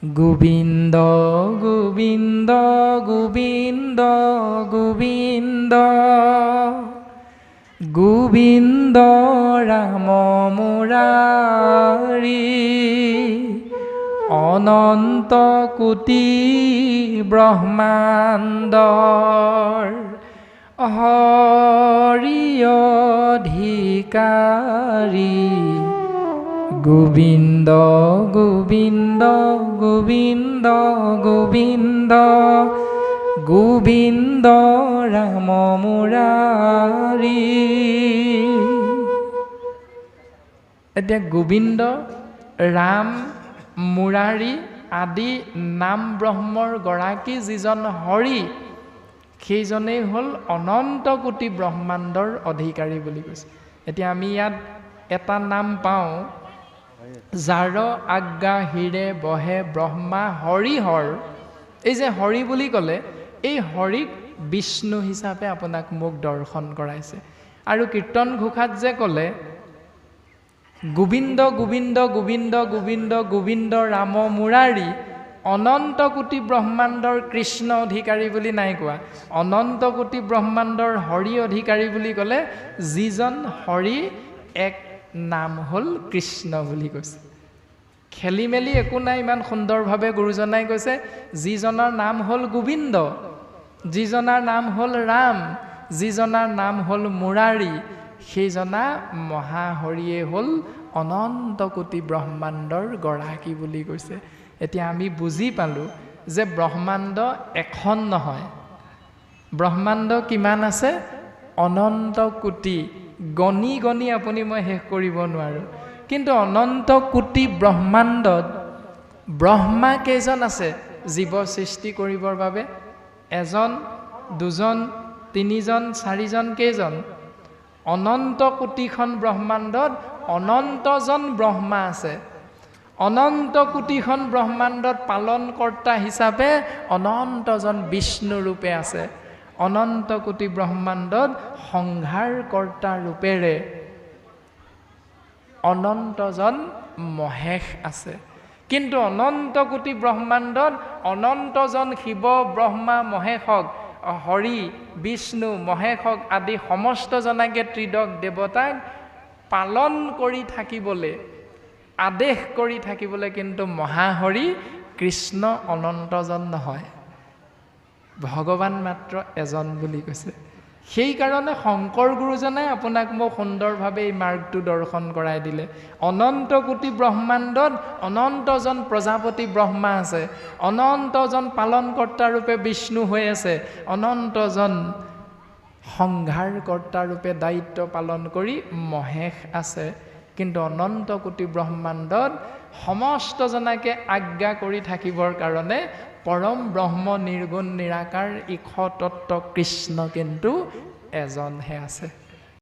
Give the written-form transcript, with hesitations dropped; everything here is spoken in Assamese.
গোবিন্দ গোবিন্দ গোবিন্দ গোবিন্দ গোবিন্দ ৰাম মুৰাৰী অনন্ত কোটি ব্ৰহ্মাণ্ডৰ হৰি অধিকাৰী গোবিন্দ গোবিন্দ গোবিন্দ গোবিন্দ গোবিন্দ ৰাম মুৰাৰী। এতিয়া গোবিন্দ ৰাম মুৰাৰী আদি নাম ব্ৰহ্মৰ গৰাকী যিজন হৰি সেইজনেই হ'ল অনন্ত কোটি ব্ৰহ্মাণ্ডৰ অধিকাৰী বুলি কৈছে। এতিয়া আমি ইয়াত এটা নাম পাওঁ, যাৰ আজ্ঞা হিৰে বহে ব্ৰহ্মা হৰিহৰ। এই যে হৰি বুলি ক'লে এই হৰিক বিষ্ণু হিচাপে আপোনাক মোক দৰ্শন কৰাইছে। আৰু কীৰ্তন ঘোষাত যে ক'লে গোবিন্দ গোবিন্দ গোবিন্দ গোবিন্দ গোবিন্দ ৰাম মুৰাৰী অনন্ত কোটি ব্ৰহ্মাণ্ডৰ কৃষ্ণ অধিকাৰী বুলি নাই কোৱা, অনন্ত কোটি ব্ৰহ্মাণ্ডৰ হৰি অধিকাৰী বুলি ক'লে যিজন হৰি এক নাম হ'ল কৃষ্ণ বুলি কৈছে। খেলি মেলি একো নাই, ইমান সুন্দৰভাৱে গুৰুজনাই কৈছে যিজনৰ নাম হ'ল গোবিন্দ, যিজনাৰ নাম হ'ল ৰাম, যিজনাৰ নাম হ'ল মুৰাৰী, সেইজনা মহাহৰিয়ে হ'ল অনন্ত কোটি ব্ৰহ্মাণ্ডৰ গৰাকী বুলি কৈছে। এতিয়া আমি বুজি পালোঁ যে ব্ৰহ্মাণ্ড এখন নহয়, ব্ৰহ্মাণ্ড কিমান আছে? অনন্ত কোটি, গণি গণি আপুনি মই শেষ কৰিব নোৱাৰোঁ। কিন্তু অনন্ত কোটি ব্ৰহ্মাণ্ডত ব্ৰহ্মা কেইজন আছে জীৱ সৃষ্টি কৰিবৰ বাবে? এজন, দুজন, তিনিজন, চাৰিজন, কেইজন? অনন্ত কোটিখন ব্ৰহ্মাণ্ডত অনন্তজন ব্ৰহ্মা আছে। অনন্ত কোটিখন ব্ৰহ্মাণ্ডত পালনকৰ্তা হিচাপে অনন্তজন বিষ্ণু ৰূপে আছে। অনন্ত কোটি ব্ৰহ্মাণ্ডত সংহাৰকৰ্তা ৰূপেৰে অনন্তজন মহেশ আছে। কিন্তু অনন্ত কোটি ব্ৰহ্মাণ্ডত অনন্তজন শিৱ ব্ৰহ্মা মহেশক, হৰি বিষ্ণু মহেশক আদি সমস্তজনাকে ত্ৰিদশ দেৱতাক পালন কৰি থাকিবলৈ, আদেশ কৰি থাকিবলৈ কিন্তু মহাহৰি কৃষ্ণ অনন্তজন নহয়, ভগৱান মাত্ৰ এজন বুলি কৈছে। সেইকাৰণে শংকৰ গুৰুজনাই আপোনাক মোক সুন্দৰভাৱে এই মাৰ্গটো দৰ্শন কৰাই দিলে। অনন্ত কোটি ব্ৰহ্মাণ্ডত অনন্তজন প্ৰজাপতি ব্ৰহ্মা আছে, অনন্তজন পালনকৰ্তা ৰূপে বিষ্ণু হৈ আছে, অনন্তজন সংহাৰকৰ্তা ৰূপে দায়িত্ব পালন কৰি মহেশ আছে। কিন্তু অনন্ত কোটি ব্ৰহ্মাণ্ডত সমস্তজনাকে আজ্ঞা কৰি থাকিবৰ কাৰণে পৰম ব্ৰহ্ম নিৰ্গুণ নিৰাকাৰ ঈশ তত্ত্ব কৃষ্ণ কিন্তু এজনহে আছে।